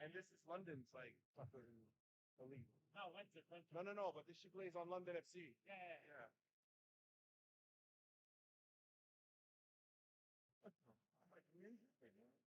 And this is London's like fucking elite. No, Windsor, Windsor. No, but this she plays on London FC. Yeah. Yeah. I'm like, interesting, man.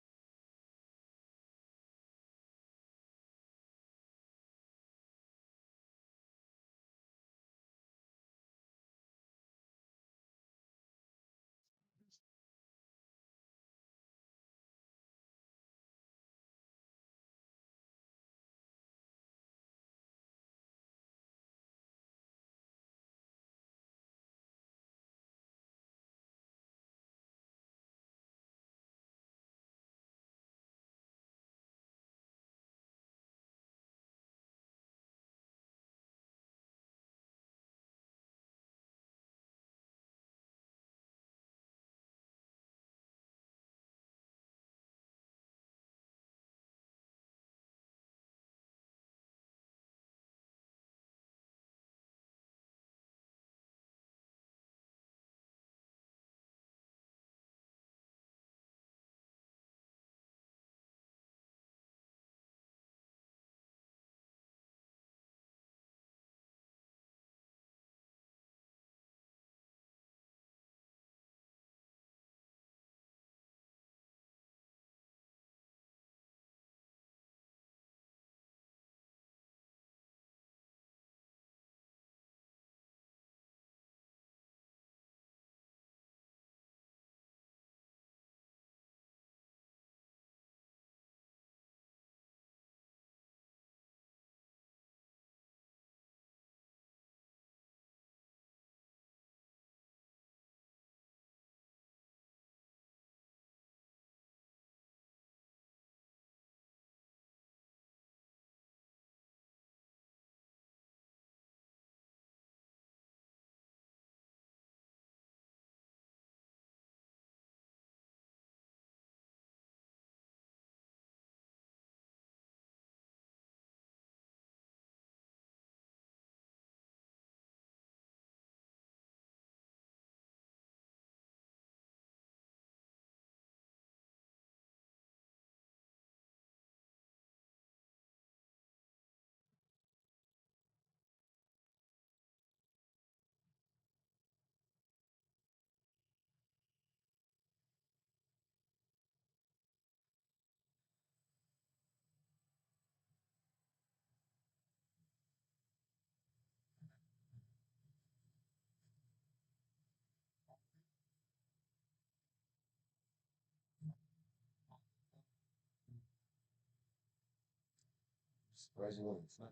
Surprisingly, it's not.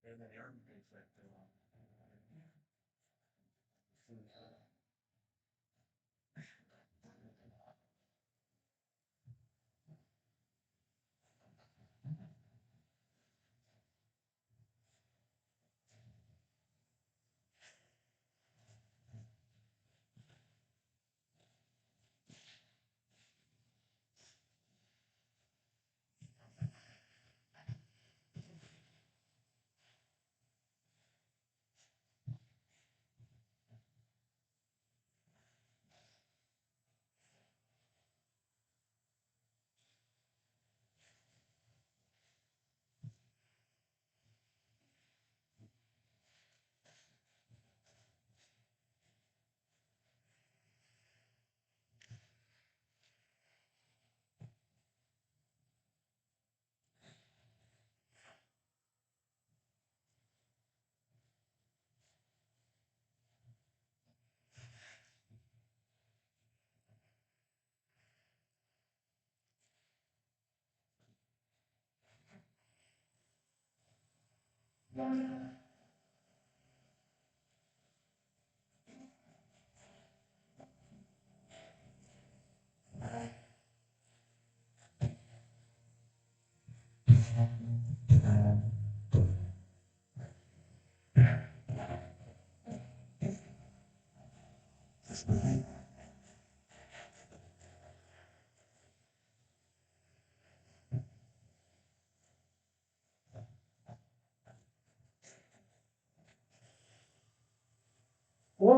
And then the army makes that too.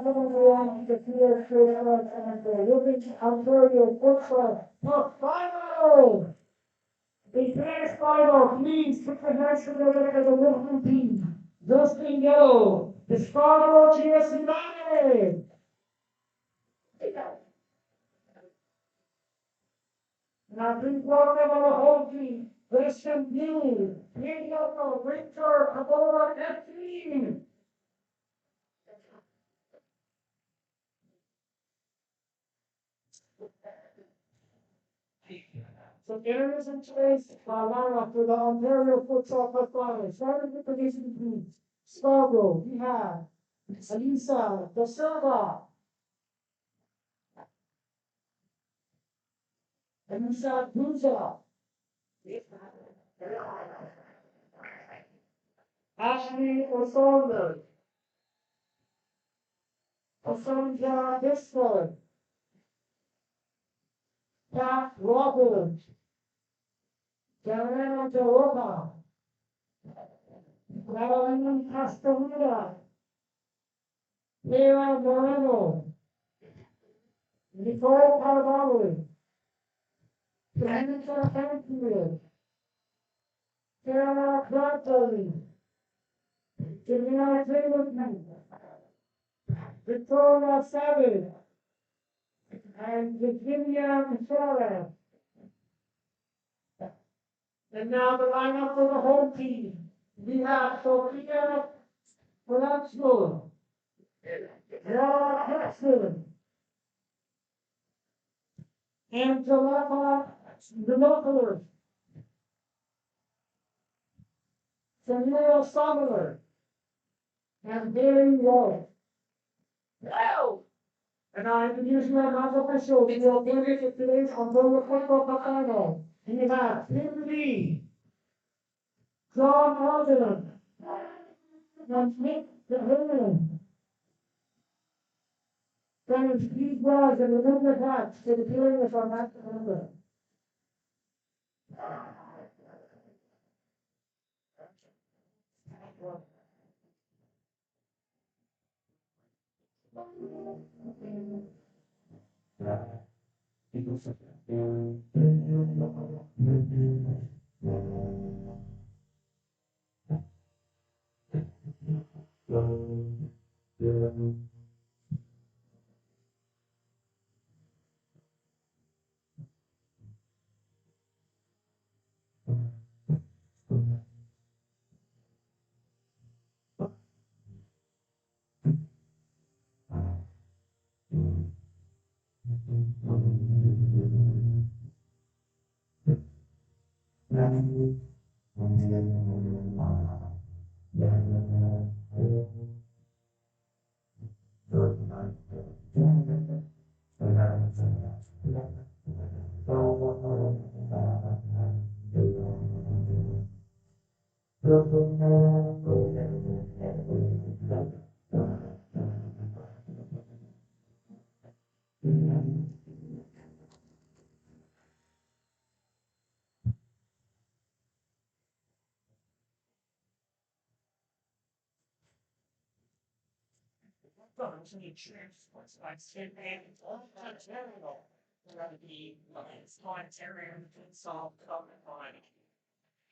welcome everyone to the TSC and the Living Ontario Futsal Final. The grand final, please put your hands together for the winning team. Just in yellow, the Scarborough GS United. Now please welcome our whole team. Listen, blue, green yellow, Windsor, Caboto, FC. So there is in today's lineup for the Ontario Futsal Finals. Starting with the Division teams. Scarborough, we have Elisa Da Silva, Elisa Buza, Ashley Osondo, Osonja Disford, Pat Roberts, Diana DeRoca, Madeline Castellina, Leila Moreno, Nicole Parvali, Vanessa Hanfield, Sarah Bradley, Janina Taylorman, Victoria Savage, and Virginia Michelle. And now the lineup for the home team. We have Sophia Palazzo, Laura Hudson, Angela Denopolis, Samuel Summer, and Barry Roy. Wow! And I introduce my non-official to the opponent of today's Ontario Football Final. We have Tim Lee, John Alden, and Nick DeHaven. Then Steve Wells and remember that to the players on that number.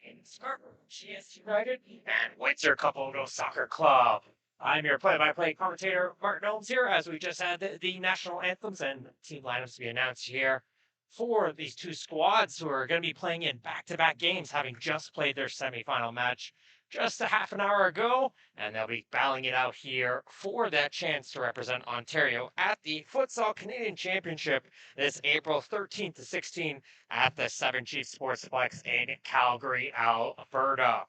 In Scarborough, GS United and Windsor Caboto Soccer Club. I'm your play-by-play commentator, Martin Holmes here, as we just had the national anthems and team lineups to be announced here for these two squads who are going to be playing in back-to-back games, having just played their semifinal match just a half an hour ago, and they'll be battling it out here for that chance to represent Ontario at the Futsal Canadian Championship this April 13th to 16th at the Seven Chiefs Sportsplex in Calgary, Alberta.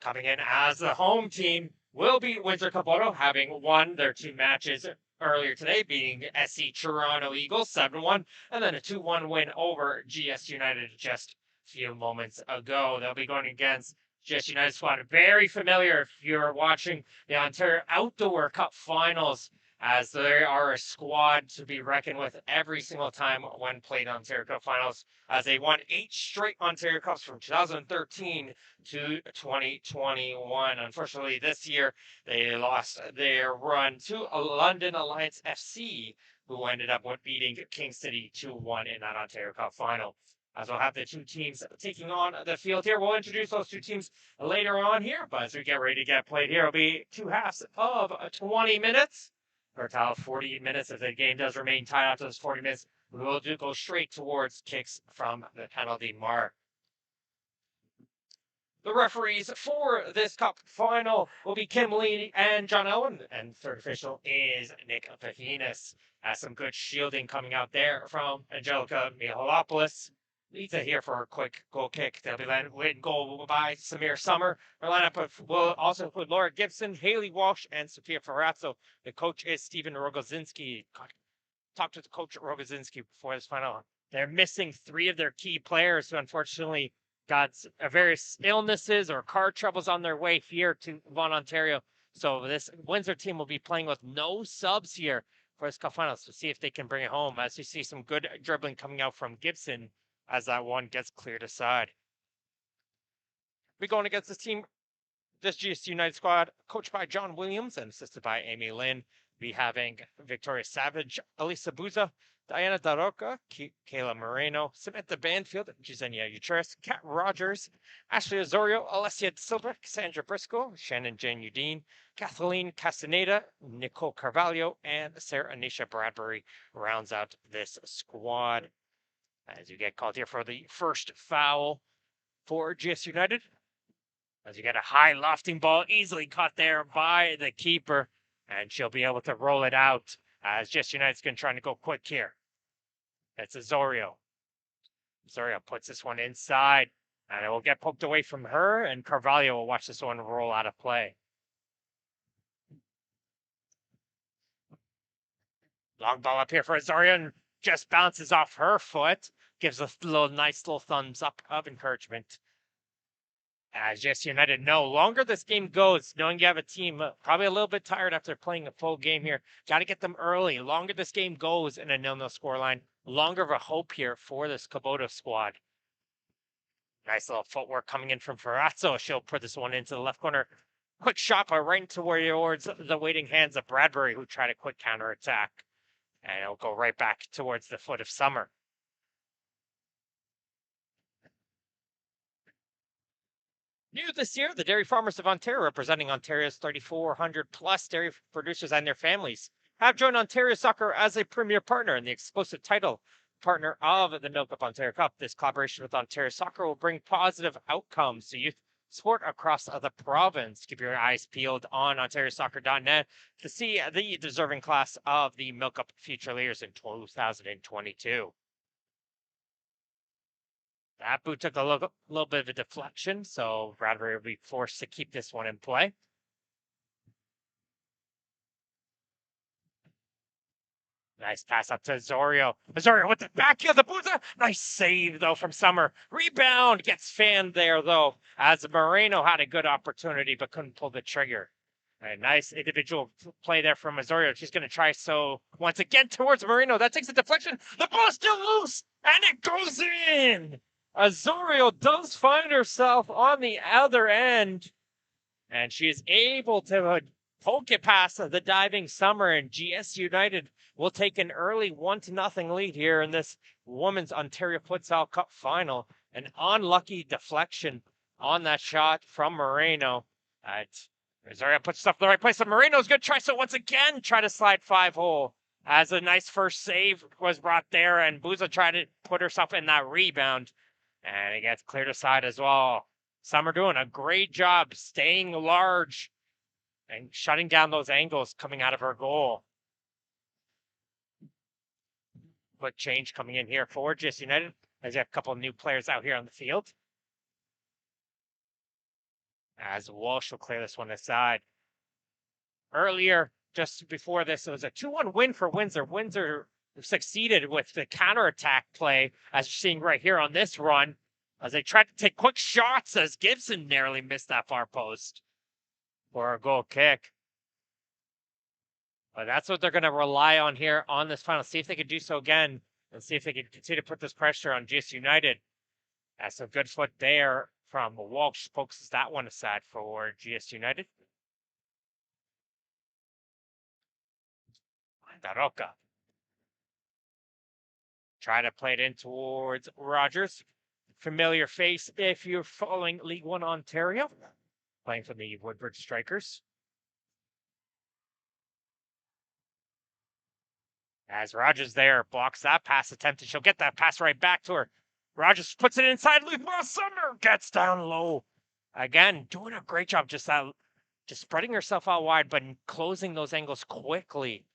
Coming in as the home team will be Windsor Caboto, having won their two matches earlier today, beating SC Toronto Eagles 7-1, and then a 2-1 win over GS United just a few moments ago. They'll be going against GS United squad, very familiar if you're watching the Ontario Outdoor Cup Finals as they are a squad to be reckoned with every single time when played on Ontario Cup finals, as they won 8 straight Ontario Cups from 2013 to 2021. Unfortunately, this year they lost their run to London Alliance FC, who ended up beating King City 2-1 in that Ontario Cup final. As we'll have the two teams taking on the field here. We'll introduce those two teams later on here, but as we get ready to get played here, it'll be 2 halves of 20 minutes. For a total of 40 minutes. If the game does remain tied after those 40 minutes, we will go straight towards kicks from the penalty mark. The referees for this cup final will be Kim Lee and John Owen, and third official is Nick Pavinas. Some good shielding coming out there from Angelica Mihalopoulos. Lisa here for a quick goal kick. They'll be win goal by Samir Summer. Our lineup will also include Laura Gibson, Haley Walsh, and Sophia Ferrazzo. The coach is Stephen Rogozinski. Talked to the coach Rogozinski before this final. They're missing 3 of their key players who unfortunately got various illnesses or car troubles on their way here to Vaughan, Ontario. So this Windsor team will be playing with no subs here for this cup finals to see if they can bring it home. As you see some good dribbling coming out from Gibson, as that one gets cleared aside. We're going against this team, this GS United squad, coached by John Williams and assisted by Amy Lynn. We having Victoria Savage, Elisa Buza, Diana Daroca, Kayla Moreno, Samantha Banfield, Gisenia Utris, Kat Rogers, Ashley Osorio, Alessia Silva, Cassandra Briscoe, Shannon Jane Udine, Kathleen Castaneda, Nicole Carvalho, and Sarah Anisha Bradbury rounds out this squad. As you get called here for the first foul for GS United. As you get a high lofting ball easily caught there by the keeper. And she'll be able to roll it out as GS United's going to try to go quick here. It's Osorio. Osorio puts this one inside. And it will get poked away from her. And Carvalho will watch this one roll out of play. Long ball up here for Osorio. And just bounces off her foot, gives a nice little thumbs up of encouragement. As GS United know, longer this game goes, knowing you have a team probably a little bit tired after playing a full game here, got to get them early. Longer this game goes in a 0-0 scoreline, longer of a hope here for this Caboto squad. Nice little footwork coming in from Ferrazzo. She'll put this one into the left corner. Quick shot, but right towards the waiting hands of Bradbury, who tried a quick counterattack. And it'll go right back towards the foot of Summer. New this year, the Dairy Farmers of Ontario, representing Ontario's 3,400 plus dairy producers and their families, have joined Ontario Soccer as a premier partner and the exclusive title partner of the Milk Up Ontario Cup. This collaboration with Ontario Soccer will bring positive outcomes to youth sport across the province. Keep your eyes peeled on OntarioSoccer.net to see the deserving class of the Milk Up Future Leaders in 2022. That boot took a little bit of a deflection, so Bradbury will be forced to keep this one in play. Nice pass up to Osorio. Osorio with the back of the Buza. Nice save, though, from Summer. Rebound gets fanned there, though, as Moreno had a good opportunity but couldn't pull the trigger. A nice individual play there from Osorio. She's going to try so once again towards Moreno. That takes a deflection. The ball's still loose, and it goes in. Osorio does find herself on the other end, and she is able to poke it past the diving Summer, and GS United will take an early 1-0 lead here in this Women's Ontario Futsal Cup final. An unlucky deflection on that shot from Moreno. Osorio puts stuff in the right place, and Moreno's going to try so once again, try to slide 5-hole. As a nice first save was brought there, and Buza tried to put herself in that rebound, and it gets cleared aside as well. Summer doing a great job staying large and shutting down those angles coming out of her goal. Quick change coming in here for GS United, as you have a couple of new players out here on the field. As Walsh will clear this one aside. Earlier, just before this, it was a 2-1 win for Windsor. Windsor succeeded with the counterattack play, as you're seeing right here on this run, as they tried to take quick shots, as Gibson narrowly missed that far post for a goal kick. But that's what they're going to rely on here on this final. See if they can do so again and see if they can continue to put this pressure on GS United. That's a good foot there from Walsh. Focuses that one aside for GS United. Daroka. Try to play it in towards Rogers. Familiar face if you're following League One Ontario. Playing for the Woodbridge Strikers. As Rogers there blocks that pass attempt, and she'll get that pass right back to her. Rogers puts it inside. Luthma Summer gets down low. Again, doing a great job just spreading herself out wide, but closing those angles quickly.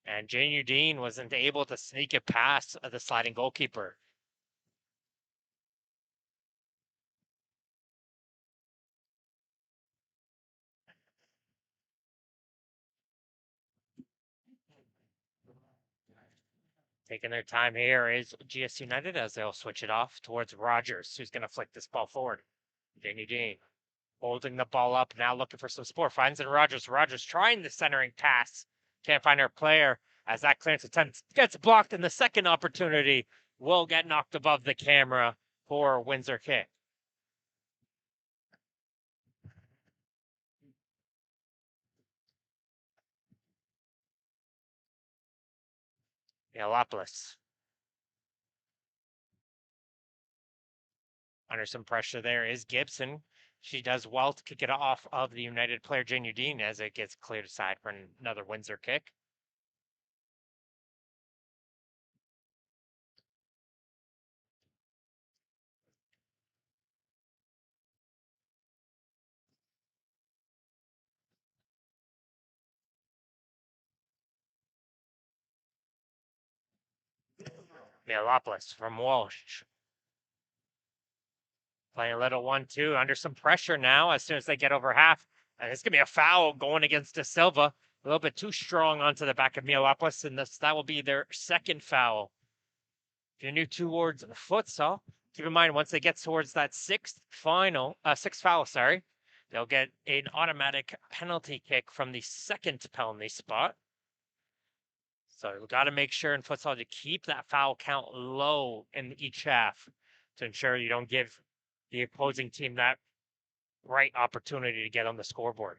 And Jane Udine wasn't able to sneak it past the sliding goalkeeper. Taking their time here is GS United as they'll switch it off towards Rogers, who's going to flick this ball forward. Jane Udine holding the ball up, now looking for some support. Finds in Rogers. Rogers trying the centering pass. Can't find her player as that clearance attempt gets blocked, and the second opportunity will get knocked above the camera for Windsor kick. Yelopoulos. Under some pressure there is Gibson. She does well to kick it off of the United player, Jane Udine, as it gets cleared aside for another Windsor kick. Yelopoulos from Walsh. Playing a little 1-2 under some pressure now as soon as they get over half. And it's going to be a foul going against De Silva. A little bit too strong onto the back of Mielopoulos, and that will be their second foul. If you're new towards futsal, keep in mind once they get towards that sixth foul, they'll get an automatic penalty kick from the second penalty spot. So you've got to make sure in futsal to keep that foul count low in each half to ensure you don't give the opposing team that right opportunity to get on the scoreboard.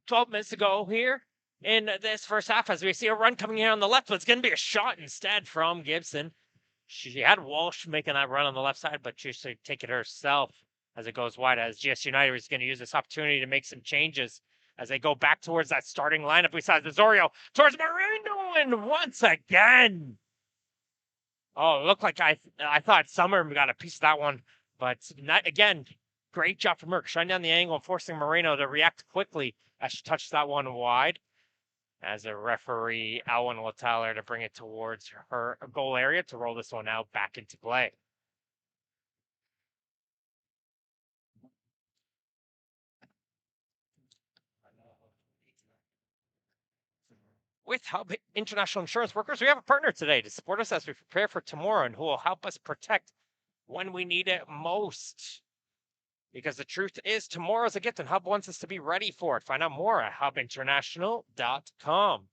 "12 minutes to go here in this first half as we see a run coming here on the left, but it's going to be a shot instead from Gibson. She had Walsh making that run on the left side, but she should take it herself as it goes wide, as GS United is going to use this opportunity to make some changes as they go back towards that starting lineup. We saw Zorio towards Marino, and once again. Oh, it looked like I thought Summer got a piece of that one, but not again. Great job from her, shutting down the angle and forcing Marino to react quickly as she touched that one wide. As a referee, Alwyn will tell her to bring it towards her goal area to roll this one out back into play. With Hub International Insurance Workers, we have a partner today to support us as we prepare for tomorrow and who will help us protect when we need it most. Because the truth is, tomorrow's a gift and Hub wants us to be ready for it. Find out more at hubinternational.com.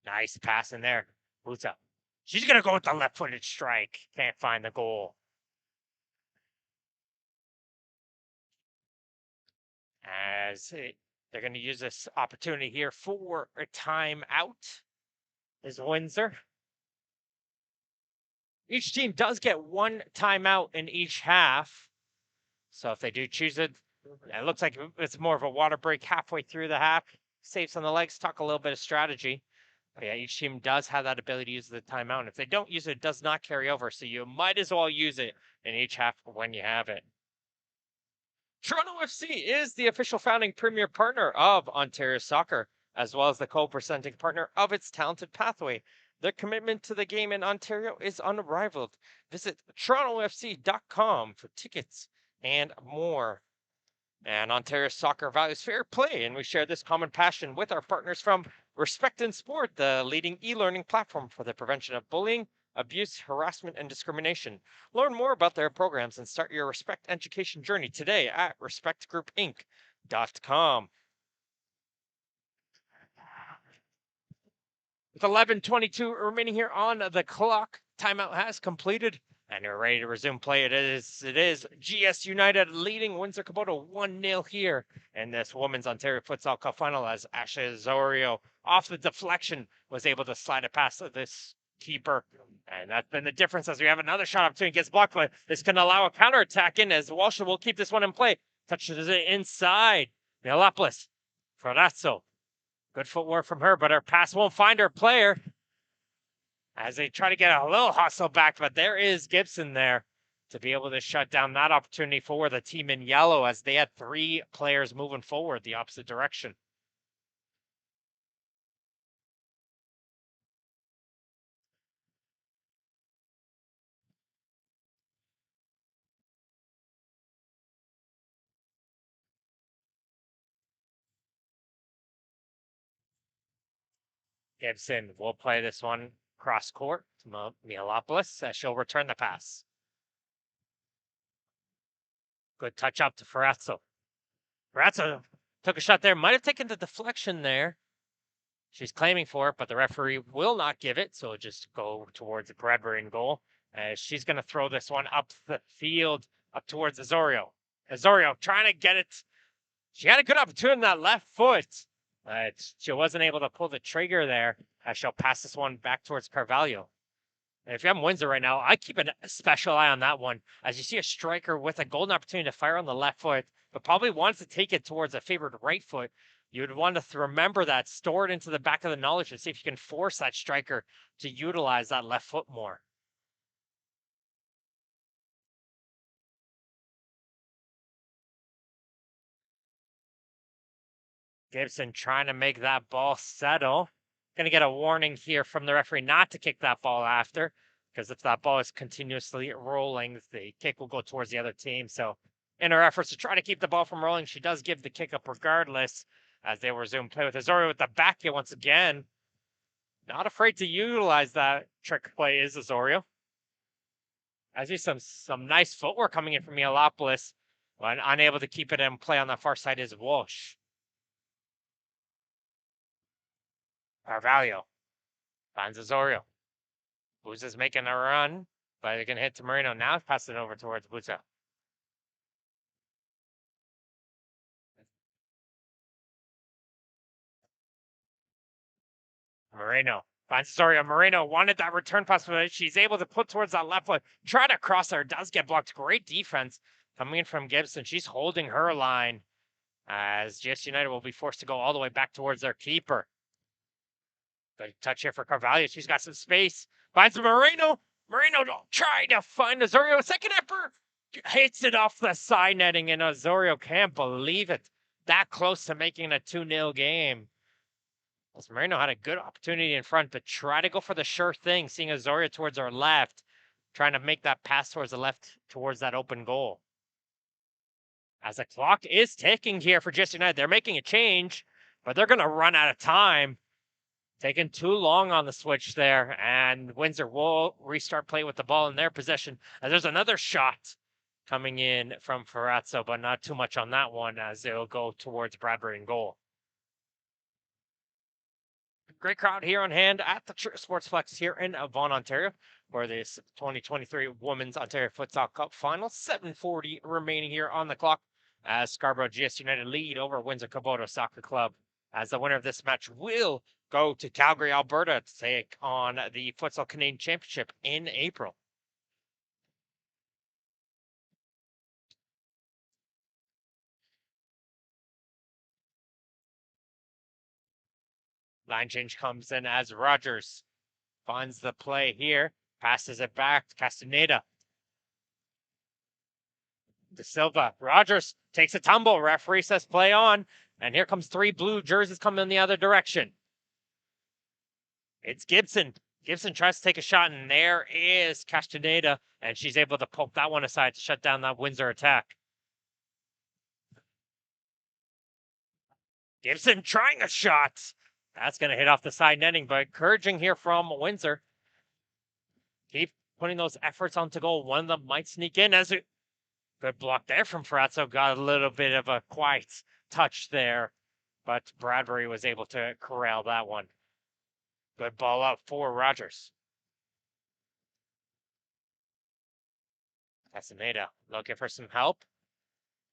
Nice pass in there. Who's up? She's going to go with the left-footed strike. Can't find the goal. As they're going to use this opportunity here for a timeout is Windsor. Each team does get one timeout in each half. So if they do choose it, it looks like it's more of a water break halfway through the half. Saves on the legs, talk a little bit of strategy. But yeah, each team does have that ability to use the timeout. And if they don't use it, it does not carry over. So you might as well use it in each half when you have it. Toronto FC is the official founding premier partner of Ontario Soccer, as well as the co-presenting partner of its Talented Pathway. Their commitment to the game in Ontario is unrivaled. Visit torontofc.com for tickets and more. And Ontario Soccer values fair play, and we share this common passion with our partners from Respect in Sport, the leading e-learning platform for the prevention of bullying, abuse, harassment, and discrimination. Learn more about their programs and start your Respect education journey today at respectgroupinc.com. With 11:22 remaining here on the clock, timeout has completed, and we're ready to resume play. It is GS United leading Windsor Caboto 1-0 here in this Women's Ontario Futsal Cup final as Ashley Osorio, off the deflection, was able to slide it past this keeper. And that's been the difference as we have another shot opportunity. Gets blocked, but this can allow a counterattack in as Walsh will keep this one in play. Touches it inside. Mialopoulos. Ferrazzo. Good footwork from her, but her pass won't find her player as they try to get a little hustle back. But there is Gibson there to be able to shut down that opportunity for the team in yellow as they had 3 players moving forward the opposite direction. Gibson will play this one cross court to Mialopoulos as she'll return the pass. Good touch up to Ferrazzo. Ferrazzo took a shot there, might have taken the deflection there. She's claiming for it, but the referee will not give it, so just go towards the Bradbury goal. As she's going to throw this one up the field, up towards Osorio. Osorio trying to get it. She had a good opportunity in that left foot, but she wasn't able to pull the trigger there as she'll pass this one back towards Carvalho. And if you have Windsor right now, I keep a special eye on that one. As you see a striker with a golden opportunity to fire on the left foot, but probably wants to take it towards a favored right foot, you would want to remember that, store it into the back of the knowledge, and see if you can force that striker to utilize that left foot more. Gibson trying to make that ball settle. Going to get a warning here from the referee not to kick that ball after, because if that ball is continuously rolling, the kick will go towards the other team. So in her efforts to try to keep the ball from rolling, she does give the kick up regardless as they resume play with Osorio with the back here once again. Not afraid to utilize that trick play is Osorio. As you see some nice footwork coming in from Mialopoulos, but unable to keep it in play on the far side is Walsh. Carvalho finds Osorio. Buza's making a run, but they're going to hit to Marino. Now pass it over towards Buza. Moreno finds Osorio. Moreno wanted that return pass, but she's able to put towards that left foot. Try to cross her. Does get blocked. Great defense coming in from Gibson. She's holding her line as GS United will be forced to go all the way back towards their keeper. Good touch here for Carvalho. She's got some space. Finds Moreno. Moreno trying to find Osorio. Second effort. Hits it off the side netting, and Osorio can't believe it. That close to making a 2-0 game. As Moreno had a good opportunity in front, but try to go for the sure thing, seeing Osorio towards our left, trying to make that pass towards the left, towards that open goal. As the clock is ticking here for GS United, they're making a change, but they're going to run out of time. Taking too long on the switch there, and Windsor will restart play with the ball in their possession. As there's another shot coming in from Ferrazzo, but not too much on that one as they'll go towards Bradbury in goal. Great crowd here on hand at the Sportsplex here in Vaughan, Ontario, for this 2023 Women's Ontario Futsal Cup Final. 7:40 remaining here on the clock as Scarborough GS United lead over Windsor Caboto Soccer Club. As the winner of this match will go to Calgary, Alberta to take on the Futsal Canadian Championship in April. Line change comes in as Rogers finds the play here, passes it back to Castaneda. De Silva. Rogers takes a tumble. Referee says play on. And here comes 3 blue jerseys coming in the other direction. It's Gibson. Gibson tries to take a shot, and there is Castaneda, and she's able to poke that one aside to shut down that Windsor attack. Gibson trying a shot, That's going to hit off the side netting, but encouraging here from Windsor. Keep putting those efforts onto goal. One of them might sneak in as a good block there from Ferrazzo. Got a little bit of a quiet touch there, but Bradbury was able to corral that one. Good ball up for Rogers. Casameda looking for some help.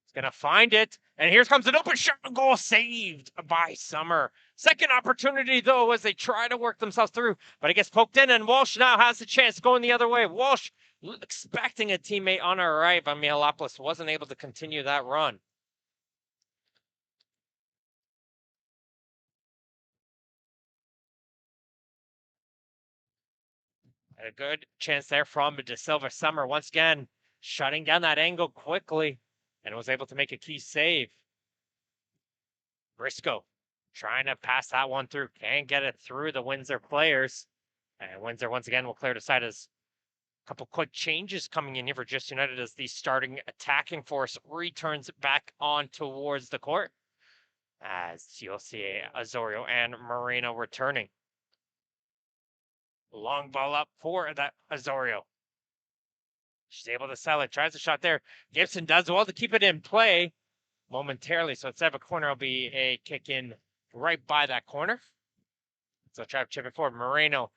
He's going to find it. And here comes an open shot and goal saved by Summer. Second opportunity, though, as they try to work themselves through. But it gets poked in, and Walsh now has the chance going the other way. Walsh expecting a teammate on our right, but Mihalopoulos wasn't able to continue that run. A good chance there from De Silva. Summer once again shutting down that angle quickly and was able to make a key save. Briscoe trying to pass that one through. Can't get it through the Windsor players. And Windsor once again will clear the side as a couple quick changes coming in here for Just United as the starting attacking force returns back on towards the court. As you'll see Azorio and Moreno returning. Long ball up for that Azorio. She's able to sell it. Tries a shot there. Gibson does well to keep it in play momentarily. So instead of a corner, it'll be a kick in right by that corner. So try to chip it forward. Moreno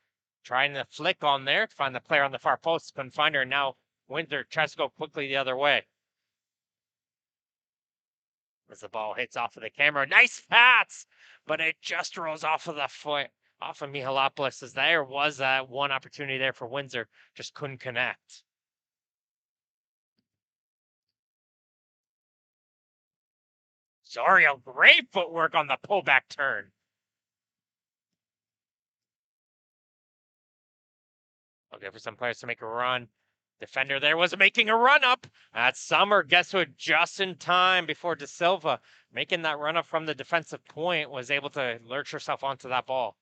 trying to flick on there to find the player on the far post. Couldn't find her. And now Windsor tries to go quickly the other way. As the ball hits off of the camera. Nice pass! But it just rolls off of the foot. Off of Mihalopoulos, as there was that one opportunity there for Windsor, just couldn't connect. Zorio, great footwork on the pullback turn. Okay, for some players to make a run. Defender there was making a run up. That's Summer gets to it just in time before De Silva, making that run up from the defensive point, was able to lurch herself onto that ball.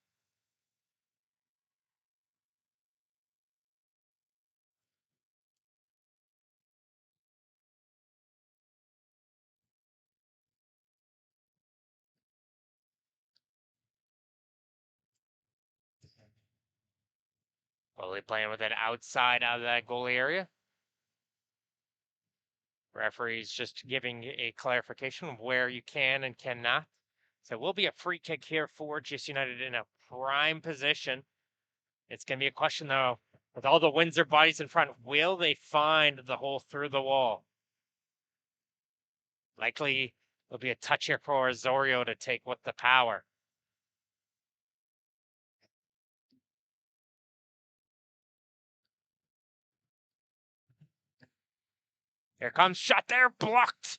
Fully playing with it outside out of that goalie area. Referee's just giving a clarification of where you can and cannot. So it will be a free kick here for GS United in a prime position. It's going to be a question, though, with all the Windsor bodies in front, will they find the hole through the wall? Likely there'll be a touch here for Azorio to take with the power. Here comes shot there, blocked.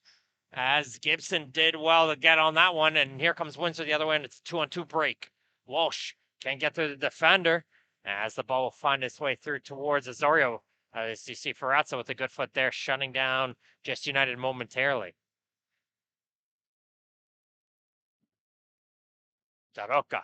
As Gibson did well to get on that one, and here comes Windsor the other way, and it's a 2-on-2 break. Walsh can't get through the defender, as the ball will find its way through towards Azorio. As you see Ferrazzo with a good foot there, shutting down Just United momentarily. Daroca.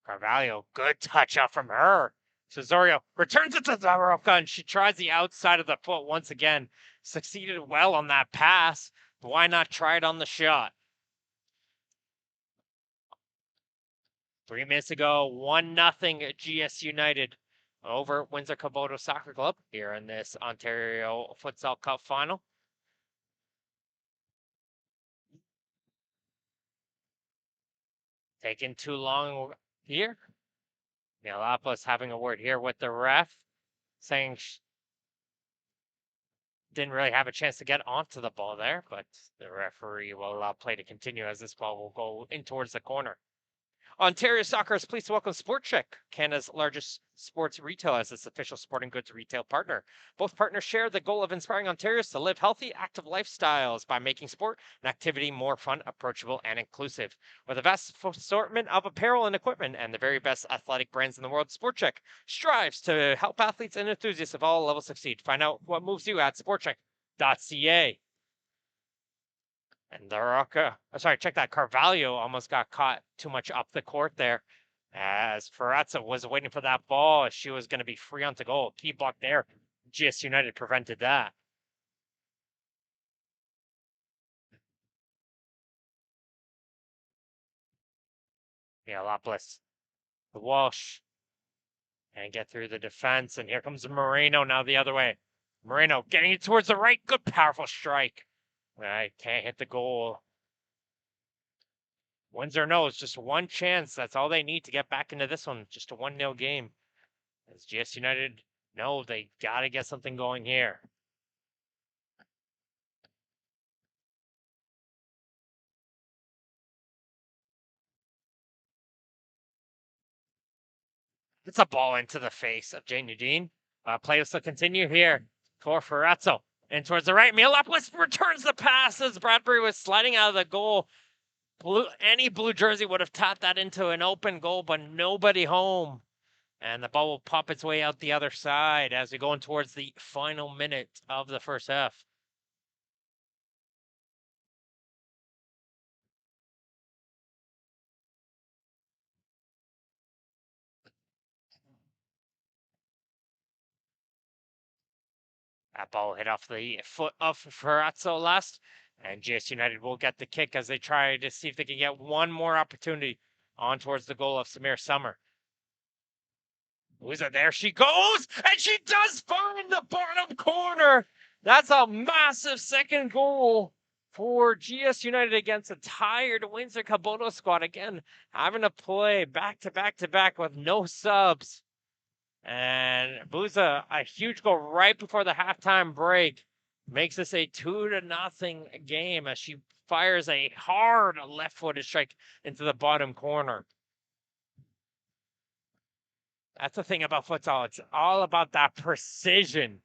Carvalho, good touch out from her. Cesario returns it to Daroca, and she tries the outside of the foot once again. Succeeded well on that pass. But why not try it on the shot? 3 minutes ago, 1-0 GS United over Windsor Caboto Soccer Club here in this Ontario Futsal Cup final. Taking too long here. Mihalopoulos having a word here with the ref, saying didn't really have a chance to get onto the ball there, but the referee will allow play to continue as this ball will go in towards the corner. Ontario Soccer is pleased to welcome Sport Check, Canada's largest sports retailer, as its official sporting goods retail partner. Both partners share the goal of inspiring Ontarians to live healthy, active lifestyles by making sport and activity more fun, approachable, and inclusive. With a vast assortment of apparel and equipment and the very best athletic brands in the world, Sport Check strives to help athletes and enthusiasts of all levels succeed. Find out what moves you at sportcheck.ca. And check that. Carvalho almost got caught too much up the court there. As Ferrazzo was waiting for that ball, she was going to be free onto goal. Key block there. GS United prevented that. Lopless. The Walsh. And get through the defense. And here comes Moreno now the other way. Moreno getting it towards the right. Good, powerful strike. I can't hit the goal. Windsor knows just one chance. That's all they need to get back into this one. Just a 1-0 game. As GS United know they got to get something going here. It's a ball into the face of Jane Udine. Play will still continue here for Ferrazzo. And towards the right, Mielopoulos returns the pass as Bradbury was sliding out of the goal. Any blue jersey would have tapped that into an open goal, but nobody home. And the ball will pop its way out the other side as we go in towards the final minute of the first half. That ball hit off the foot of Ferrazzo last. And GS United will get the kick as they try to see if they can get one more opportunity on towards the goal of Samir Summer. Louisa, there she goes, and she does find the bottom corner. That's a massive second goal for GS United against a tired Windsor Caboto squad. Again, having to play back to back with no subs. And Buza, a huge goal right before the halftime break, makes this a 2-0 game as she fires a hard left-footed strike into the bottom corner. That's the thing about futsal. It's all about that precision.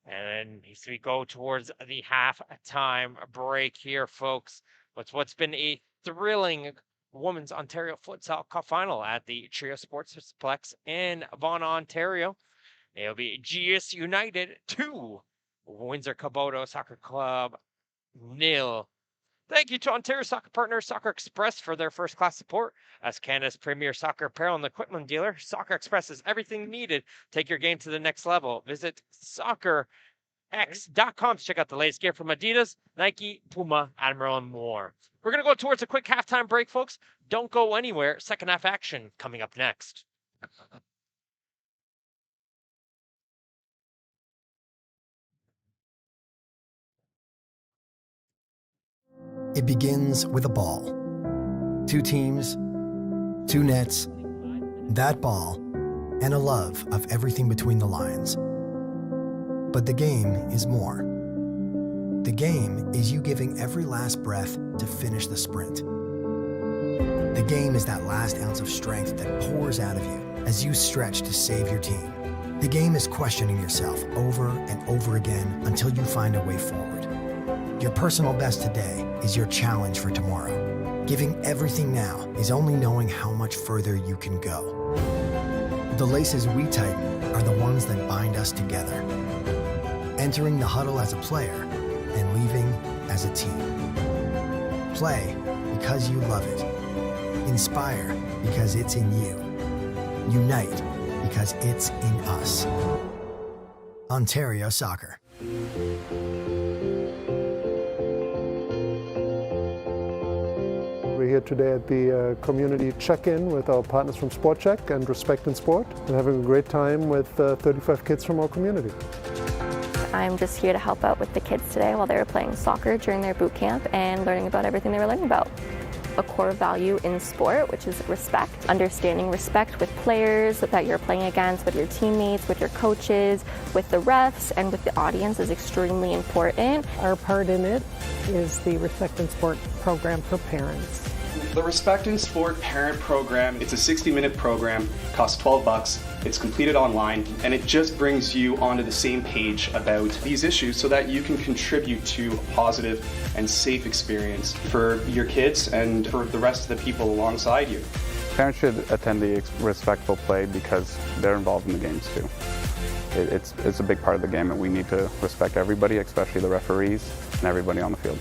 And as we go towards the halftime break here, folks, what's been a thrilling Women's Ontario Futsal Cup final at the Trio Sportsplex in Vaughan, Ontario. It'll be GS United 2, Windsor Caboto Soccer Club 0. Thank you to Ontario Soccer Partner Soccer Express for their first-class support. As Canada's premier soccer apparel and equipment dealer, Soccer Express is everything needed. Take your game to the next level. Visit soccerx.com to check out the latest gear from Adidas, Nike, Puma, Admiral, and more. We're going to go towards a quick halftime break, folks. Don't go anywhere. Second half action coming up next. It begins with a ball. 2 teams, 2 nets, that ball, and a love of everything between the lines. But the game is more. The game is you giving every last breath to finish the sprint. The game is that last ounce of strength that pours out of you as you stretch to save your team. The game is questioning yourself over and over again until you find a way forward. Your personal best today is your challenge for tomorrow. Giving everything now is only knowing how much further you can go. The laces we tighten are the ones that bind us together. Entering the huddle as a player and leaving as a team. Play because you love it. Inspire because it's in you. Unite because it's in us. Ontario Soccer. We're here today at the community check-in with our partners from Sport Check and Respect in Sport, and having a great time with 35 kids from our community. I'm just here to help out with the kids today while they were playing soccer during their boot camp and learning about everything they were learning about. A core value in sport, which is respect. Understanding respect with players that you're playing against, with your teammates, with your coaches, with the refs, and with the audience is extremely important. Our part in it is the Respect in Sport program for parents. The Respect in Sport parent program, it's a 60-minute program, costs $12. It's completed online, and it just brings you onto the same page about these issues so that you can contribute to a positive and safe experience for your kids and for the rest of the people alongside you. Parents should attend the respectful play because they're involved in the games too. It's a big part of the game, and we need to respect everybody, especially the referees and everybody on the field.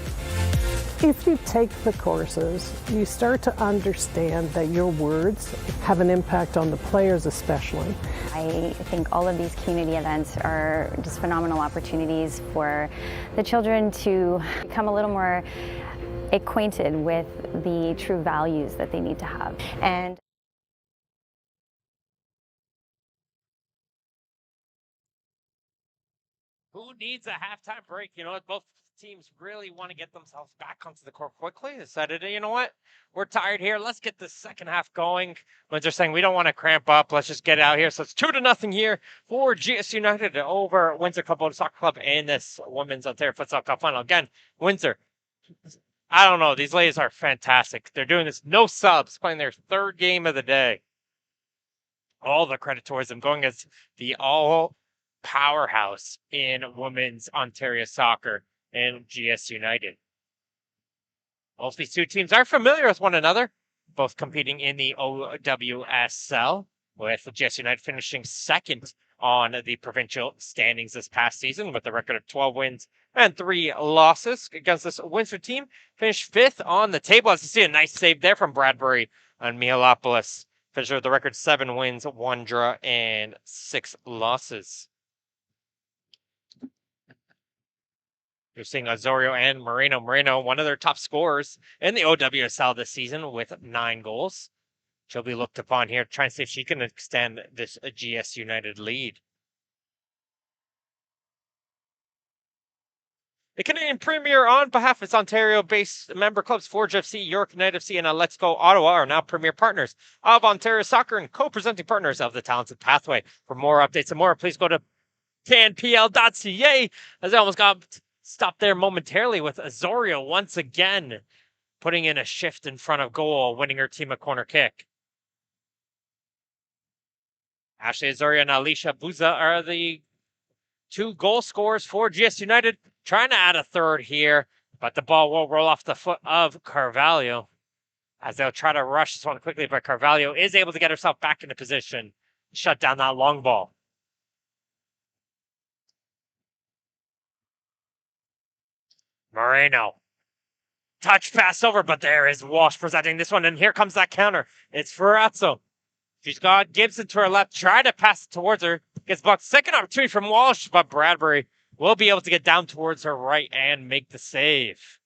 If you take the courses, you start to understand that your words have an impact on the players especially. I think all of these community events are just phenomenal opportunities for the children to become a little more acquainted with the true values that they need to have. And who needs a halftime break? You know what? Both teams really want to get themselves back onto the court quickly. Decided, you know what? We're tired here. Let's get the second half going. Windsor saying we don't want to cramp up. Let's just get out here. So it's 2-0 here for GS United over Windsor Caboto Soccer Club in this Women's Ontario Futsal Cup final. Again, Windsor, I don't know. These ladies are fantastic. They're doing this no subs, playing their third game of the day. All the credit towards them, going as the all powerhouse in women's Ontario soccer and GS United. Both these two teams are familiar with one another, both competing in the OWSL, with GS United finishing second on the provincial standings this past season with a record of 12 wins and 3 losses against this Windsor team. Finished 5th on the table. As you see, a nice save there from Bradbury on Mihalopoulos. Finished with the record 7 wins, 1 draw, and 6 losses. You're seeing Osorio and Moreno. Moreno, one of their top scorers in the OWSL this season with 9 goals. She'll be looked upon here, trying to see if she can extend this GS United lead. The Canadian Premier, on behalf of its Ontario-based member clubs, Forge FC, York United FC, and Let's Go Ottawa, are now premier partners of Ontario Soccer and co-presenting partners of the Talented Pathway. For more updates and more, please go to canpl.ca, as I almost got stopped there momentarily with Osorio once again putting in a shift in front of goal, winning her team a corner kick. Ashley Osorio and Alicia Buza are the 2 goal scorers for GS United. Trying to add a third here, but the ball will roll off the foot of Carvalho as they'll try to rush this one quickly, but Carvalho is able to get herself back into position, shut down that long ball. Moreno. Touch pass over, but there is Walsh presenting this one, and here comes that counter. It's Ferrazzo. She's got Gibson to her left, try to pass it towards her. Gets blocked. Second opportunity from Walsh, but Bradbury will be able to get down towards her right and make the save.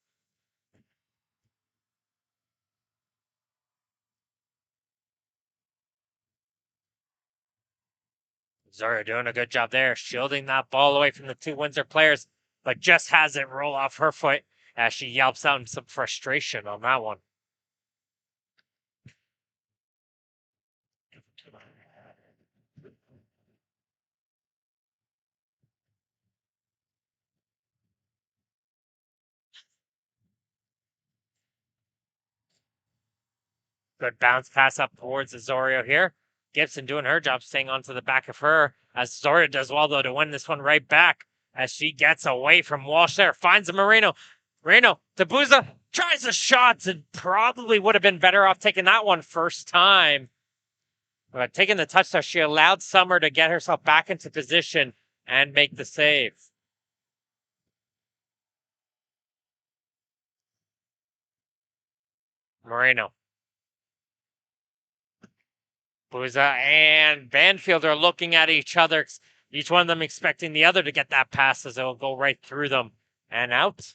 Zoria doing a good job there, shielding that ball away from the 2 Windsor players, but just has it roll off her foot as she yelps out in some frustration on that one. Good bounce pass up towards Osorio here. Gibson doing her job, staying onto the back of her, as Osorio does well, though, to win this one right back as she gets away from Walsh there. Finds a Moreno. Moreno to Buza. Tries the shots and probably would have been better off taking that one first time. But taking the touch there, she allowed Summer to get herself back into position and make the save. Moreno. Buza and Banfield are looking at each other, each one of them expecting the other to get that pass as it will go right through them and out.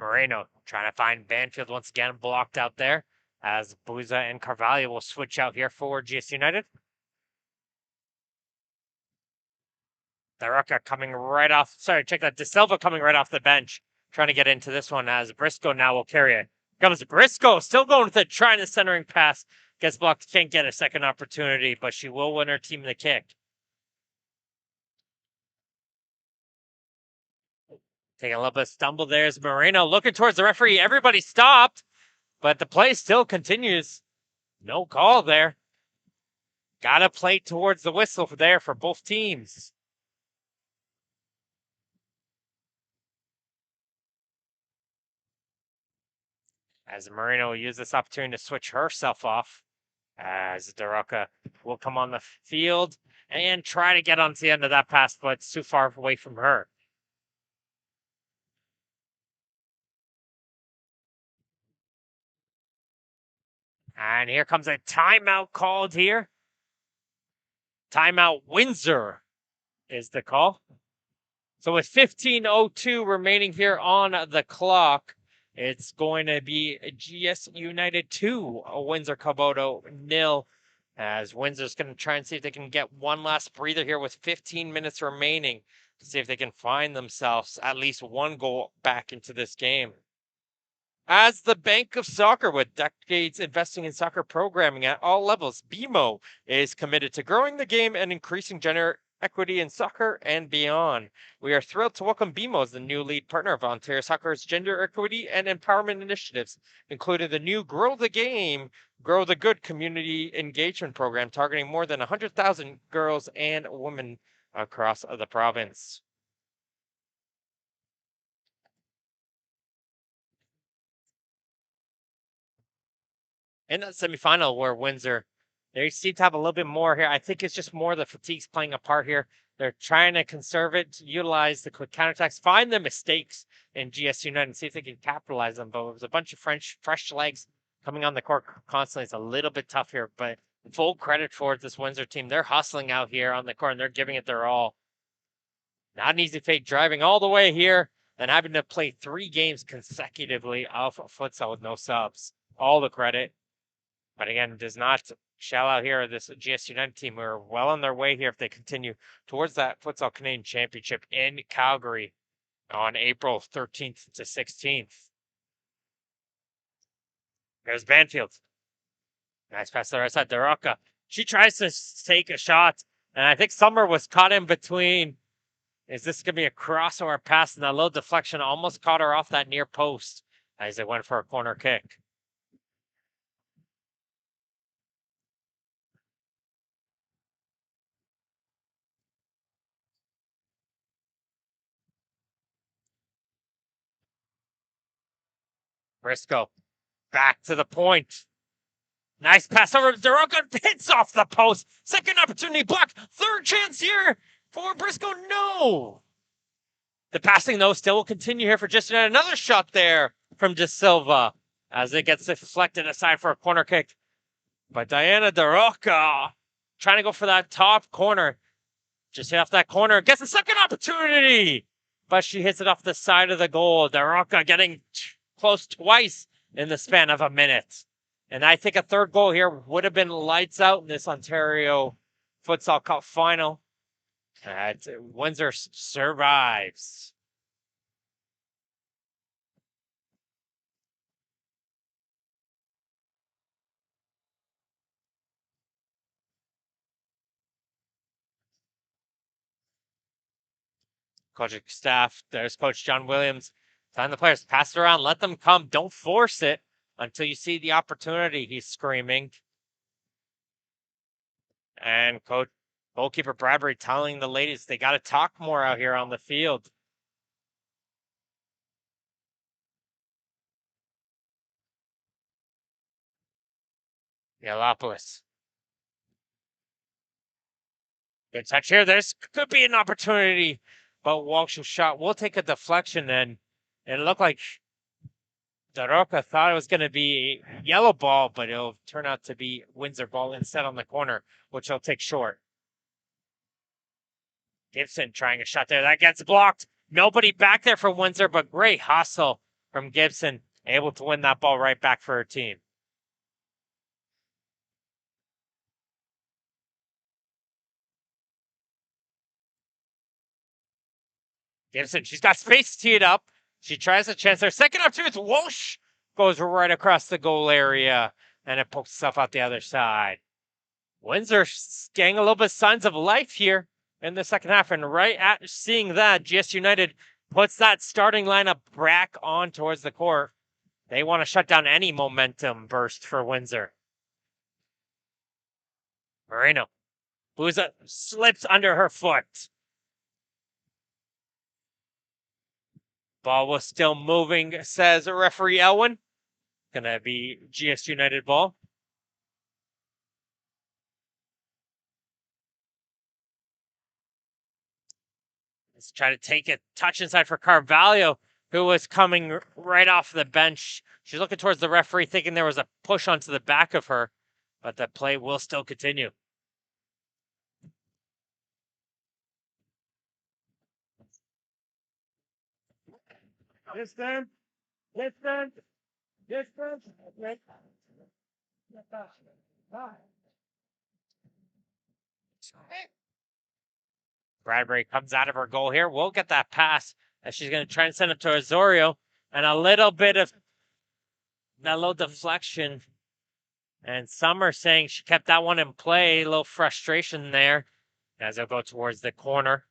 Moreno trying to find Banfield once again, blocked out there as Buza and Carvalho will switch out here for GS United. Daruka coming right off. Sorry, check that. De Silva coming right off the bench, trying to get into this one as Briscoe now will carry it. Comes Briscoe, still going with it, trying the centering pass. Gets blocked, can't get a second opportunity, but she will win her team the kick. Taking a little bit of stumble there is Moreno looking towards the referee. Everybody stopped, but the play still continues. No call there. Got to play towards the whistle there for both teams. As Moreno will use this opportunity to switch herself off, as Daruka will come on the field and try to get onto the end of that pass, but it's too far away from her. And here comes a timeout called here. Timeout Windsor is the call. So with 15:02 remaining here on the clock, it's going to be GS United 2, Windsor Caboto 0. As Windsor's going to try and see if they can get one last breather here with 15 minutes remaining to see if they can find themselves at least one goal back into this game. As the Bank of Soccer, with decades investing in soccer programming at all levels, BMO is committed to growing the game and increasing gender equity in soccer and beyond. We are thrilled to welcome BMO as the new lead partner of Ontario Soccer's gender equity and empowerment initiatives, including the new Grow the Game, Grow the Good community engagement program targeting more than 100,000 girls and women across the province. In that semifinal where Windsor, they seem to have a little bit more here. I think it's just more the fatigues playing a part here. They're trying to conserve it, utilize the quick counterattacks, find the mistakes in GS United and see if they can capitalize them. But it was a bunch of fresh legs coming on the court constantly. It's a little bit tough here, but full credit towards this Windsor team. They're hustling out here on the court and they're giving it their all. Not an easy fate, driving all the way here and having to play 3 games consecutively of futsal with no subs. All the credit. But again, does not shell out here this GS United team. We're well on their way here if they continue towards that Futsal Canadian Championship in Calgary on April 13th to 16th. There's Banfield. Nice pass to the right side. Daroka. She tries to take a shot, and I think Summer was caught in between. Is this going to be a cross or a pass? And that little deflection almost caught her off that near post as they went for a corner kick. Briscoe back to the point. Nice pass over to Daroka. Hits off the post. Second opportunity blocked. Third chance here for Briscoe. No. The passing, though, still will continue here for just another shot there from De Silva as it gets deflected aside for a corner kick. But Diana Daroka trying to go for that top corner. Just hit off that corner. Gets a second opportunity. But she hits it off the side of the goal. Daroka getting close twice in the span of a minute. And I think a third goal here would have been lights out in this Ontario Futsal Cup final. Windsor survives. Coaching staff, there's Coach John Williams. Telling the players, pass it around, let them come. Don't force it until you see the opportunity, he's screaming. And goalkeeper Bradbury telling the ladies they got to talk more out here on the field. Yelopoulos. Good touch here. There's could be an opportunity, but Walsh's shot will take a deflection, and it looked like Daroka thought it was going to be yellow ball, but it'll turn out to be Windsor ball instead on the corner, which he'll take short. Gibson trying a shot there. That gets blocked. Nobody back there for Windsor, but great hustle from Gibson, able to win that ball right back for her team. Gibson, she's got space teed up. She tries a chance there. Second opportunity, Walsh goes right across the goal area, and it pokes itself out the other side. Windsor getting a little bit of signs of life here in the second half, and right at seeing that, GS United puts that starting lineup back on towards the court. They want to shut down any momentum burst for Windsor. Moreno. Buza slips under her foot. Ball was still moving, says referee Elwin. Gonna be GS United ball. Let's try to take a touch inside for Carvalho, who was coming right off the bench. She's looking towards the referee, thinking there was a push onto the back of her, but the play will still continue. Distance. Distance. Distance. Okay. Bradbury comes out of her goal here. We'll get that pass as she's going to try and send it to Osorio. And a little bit of that low deflection. And Summer saying she kept that one in play. A little frustration there as they'll go towards the corner.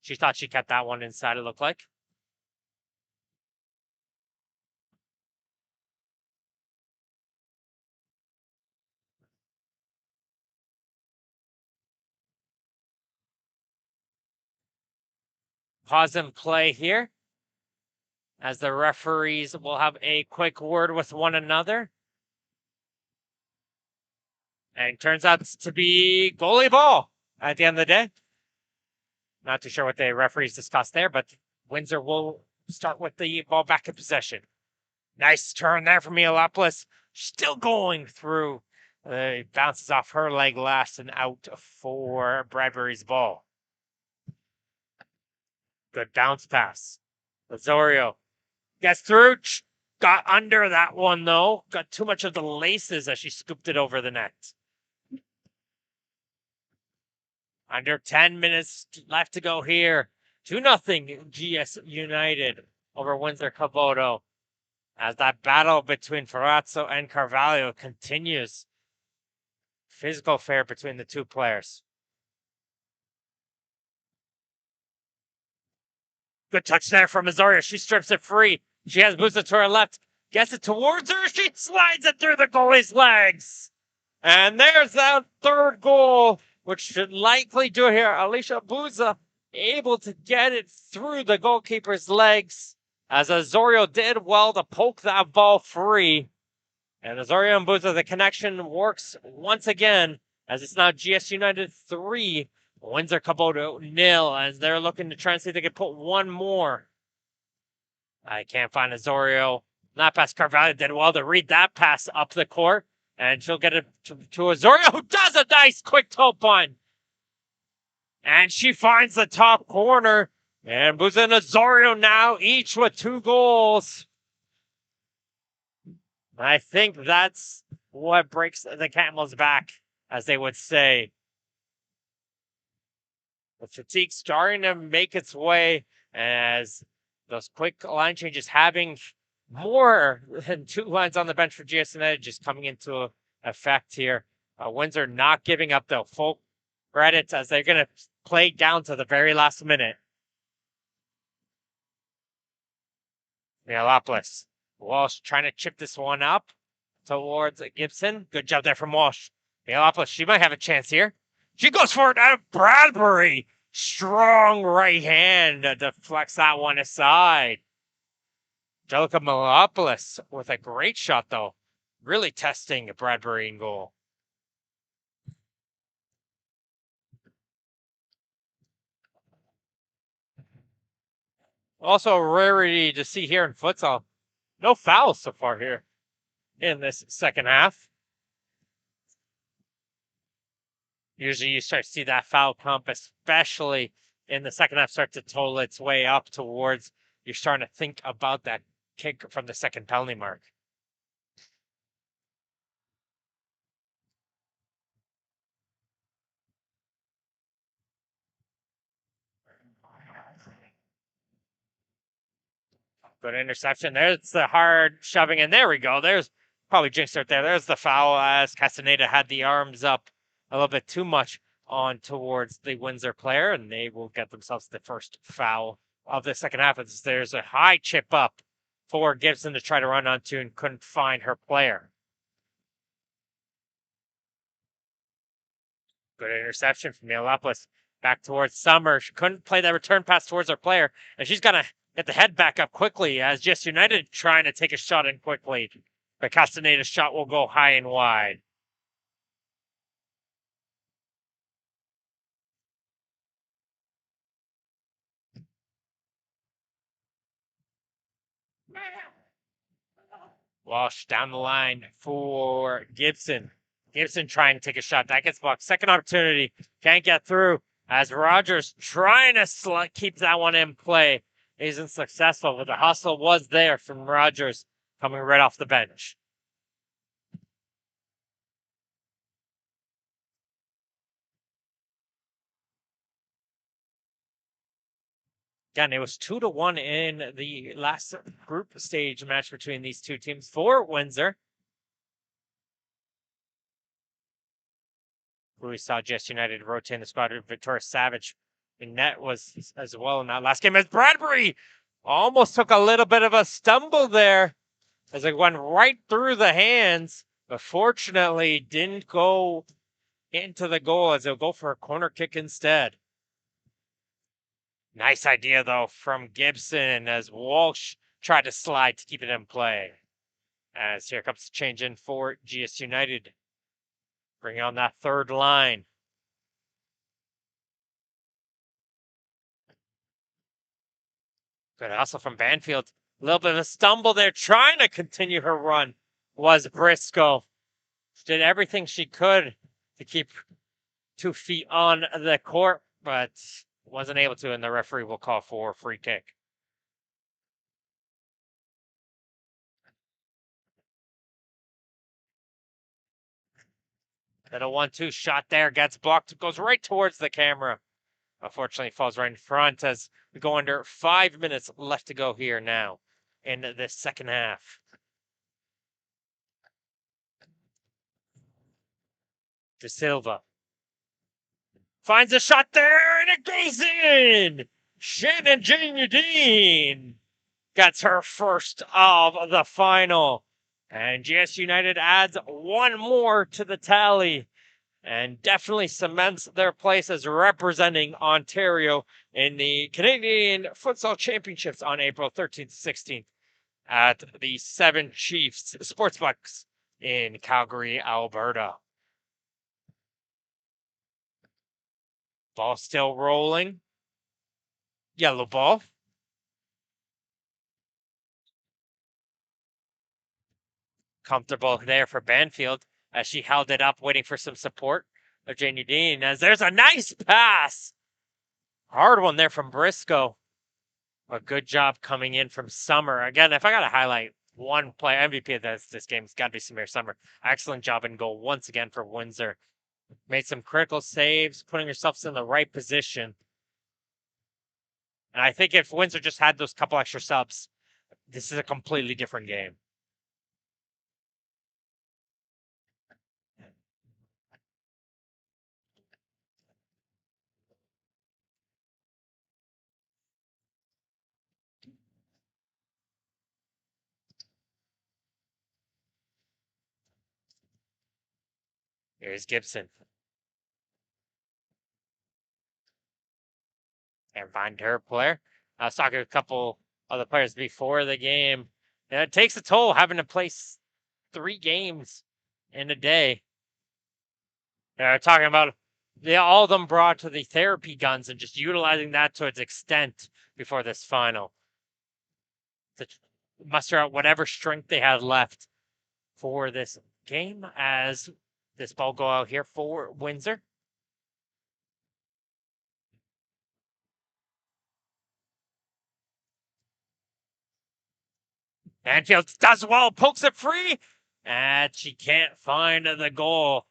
She thought she kept that one inside, it looked like. Pause and play here as the referees will have a quick word with one another. And turns out to be goalie ball at the end of the day. Not too sure what the referees discussed there, but Windsor will start with the ball back in possession. Nice turn there from Mialopoulos. Still going through. Bounces off her leg last and out for Bradbury's ball. Good bounce pass. Osorio gets through. Got under that one, though. Got too much of the laces as she scooped it over the net. Under 10 minutes left to go here. 2-0 GS United over Windsor Caboto. As that battle between Ferrazzo and Carvalho continues. Physical affair between the two players. Good touch there from Azaria. She strips it free. She has Buza to her left. Gets it towards her. She slides it through the goalie's legs. And there's that third goal, which should likely do it here. Alicia Buza able to get it through the goalkeeper's legs. As Azorio did well to poke that ball free. And Azorio and Buza, the connection works once again. As it's now GS United 3. Windsor Caboto 0, as they're looking to try and see if they can put one more. I can't find Azorio. Not past Carvalho did well to read that pass up the court. And she'll get it to Azorio, who does a nice quick toe punt. And she finds the top corner. And Buza and Azorio now each with 2 goals. I think that's what breaks the camel's back, as they would say. The fatigue starting to make its way as those quick line changes having more than 2 lines on the bench for GS United just coming into effect here. Windsor not giving up the full credits as they're going to play down to the very last minute. Mialopoulos. Walsh trying to chip this one up towards Gibson. Good job there from Walsh. Mialopoulos, she might have a chance here. She goes for it out of Bradbury. Strong right hand deflects that one aside. Angelica Mialopoulos with a great shot, though. Really testing Bradbury in goal. Also a rarity to see here in futsal. No fouls so far here in this second half. Usually you start to see that foul comp, especially in the second half, start to toll its way up towards you're starting to think about that kick from the second penalty mark. Good interception. There's the hard shoving, and there we go. There's probably jinxed it there. There's the foul as Castaneda had the arms up a little bit too much on towards the Windsor player, and they will get themselves the first foul of the second half. As there's a high chip up for Gibson to try to run onto and couldn't find her player. Good interception from Mialopoulos. Back towards Summer. She couldn't play that return pass towards her player, and she's going to get the head back up quickly as GS United trying to take a shot in quickly. But Castaneda's shot will go high and wide. Walsh down the line for Gibson. Gibson trying to take a shot. That gets blocked. Second opportunity. Can't get through as Rogers trying to keep that one in play. isn't successful, but the hustle was there from Rogers coming right off the bench. Again, it was 2-1 in the last group stage match between these two teams for Windsor. We saw GS United rotate the squad with Victoria Savage. And net was as well in that last game as Bradbury almost took a little bit of a stumble there as it went right through the hands, but fortunately didn't go into the goal as it'll go for a corner kick instead. Nice idea, though, from Gibson as Walsh tried to slide to keep it in play. As here comes the change in for GS United. Bring on that third line. Good hustle from Banfield. A little bit of a stumble there, trying to continue her run was Briscoe. She did everything she could to keep 2 feet on the court, but wasn't able to, and the referee will call for a free kick. Then a 1-2 shot there gets blocked, goes right towards the camera. Unfortunately, falls right in front as we go under 5 minutes left to go here now in the second half. De Silva finds a shot there, and it goes in! Shannon Dean gets her first of the final. And GS United adds one more to the tally and definitely cements their place as representing Ontario in the Canadian Futsal Championships on April 13th to 16th at the Seven Chiefs Sportsbox in Calgary, Alberta. Ball still rolling. Yellow ball. Comfortable there for Banfield as she held it up, waiting for some support of Janie Dean. As there's a nice pass. Hard one there from Briscoe. A good job coming in from Summer. Again, if I got to highlight one player, MVP of this game, it's got to be Samir Summer. Excellent job in goal once again for Windsor. Made some critical saves, putting herself in the right position. And I think if Windsor just had those couple extra subs, this is a completely different game. Here's Gibson. And find her player. I was talking to a couple other players before the game. And it takes a toll having to play 3 games in a day. They're talking about all of them brought to the therapy guns and just utilizing that to its extent before this final. To muster out whatever strength they had left for this game as this ball go out here for Windsor. Banfield does well, pokes it free, and she can't find the goal.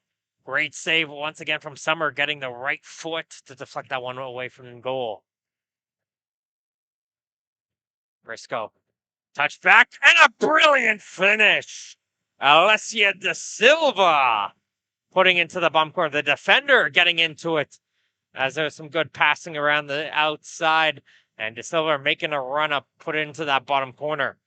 Great save once again from Summer, getting the right foot to deflect that one away from goal. Briscoe, touch back, and a brilliant finish. Alessia De Silva putting into the bum corner. The defender getting into it as there's some good passing around the outside, and De Silva making a run up, put it into that bottom corner.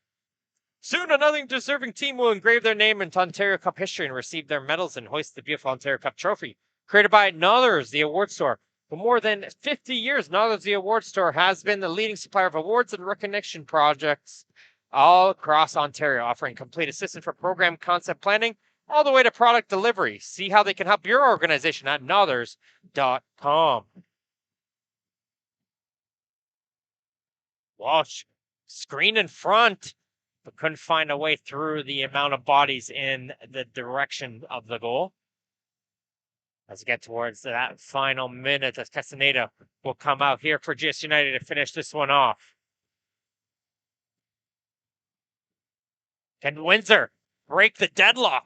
Soon, another deserving team will engrave their name into Ontario Cup history and receive their medals and hoist the beautiful Ontario Cup trophy. Created by Nothers, the award store. For more than 50 years, Nothers, the award store, has been the leading supplier of awards and recognition projects all across Ontario, offering complete assistance for program concept planning all the way to product delivery. See how they can help your organization at nothers.com. Walsh, screen in front, but couldn't find a way through the amount of bodies in the direction of the goal. As we get towards that final minute, as Castaneda will come out here for GS United to finish this one off. Can Windsor break the deadlock?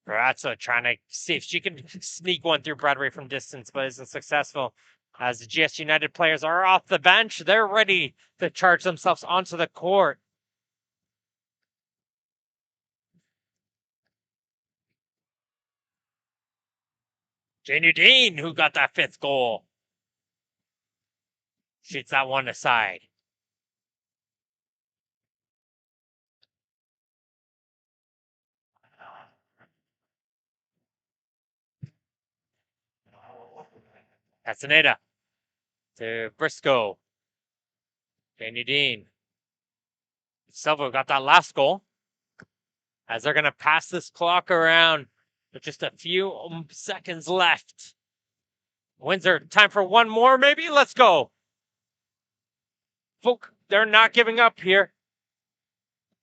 Brazza trying to see if she can sneak one through Bradbury from distance, but isn't successful. As the GS United players are off the bench, they're ready to charge themselves onto the court. Jane Dean, who got that 5th goal. Shoots that one aside. Castaneda to Briscoe. Jane Dean. Silva got that last goal. As they're going to pass this clock around with just a few seconds left. Windsor, time for one more, maybe? Let's go. Folk, they're not giving up here.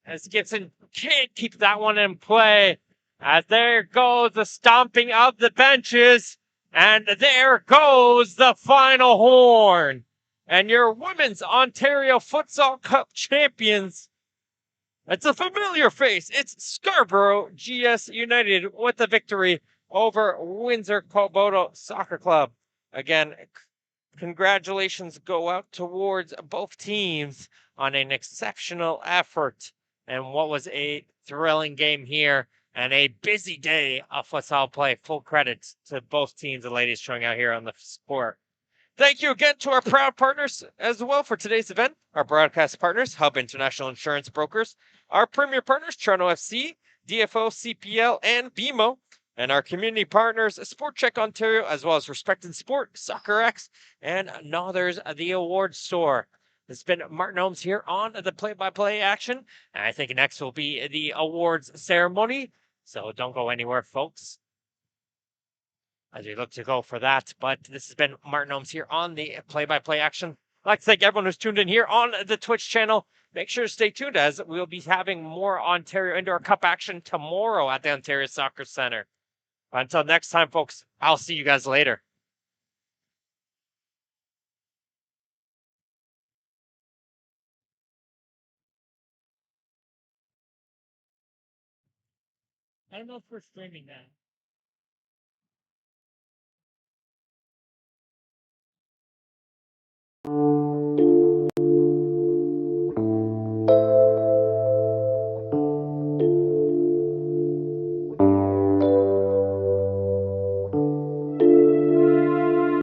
As Gibson can't keep that one in play. As there goes the stomping of the benches. And there goes the final horn. And your Women's Ontario Futsal Cup champions. It's a familiar face. It's Scarborough GS United with the victory over Windsor Caboto Soccer Club. Again, congratulations go out towards both teams on an exceptional effort and what was a thrilling game here and a busy day of futsal play. Full credit to both teams and ladies showing out here on the sport. Thank you again to our proud partners as well for today's event. Our broadcast partners, Hub International Insurance Brokers. Our premier partners, Toronto FC, DFO, CPL, and BMO. And our community partners, Sport Check Ontario, as well as Respect in Sport, Soccer X, and now there's the award store. It's been Martin Holmes here on the play-by-play action. And I think next will be the awards ceremony. So don't go anywhere, folks, as we look to go for that. But this has been Martin Holmes here on the play-by-play action. I'd like to thank everyone who's tuned in here on the Twitch channel. Make sure to stay tuned as we'll be having more Ontario Indoor Cup action tomorrow at the Ontario Soccer Centre. Until next time, folks, I'll see you guys later. I don't know if we're streaming that.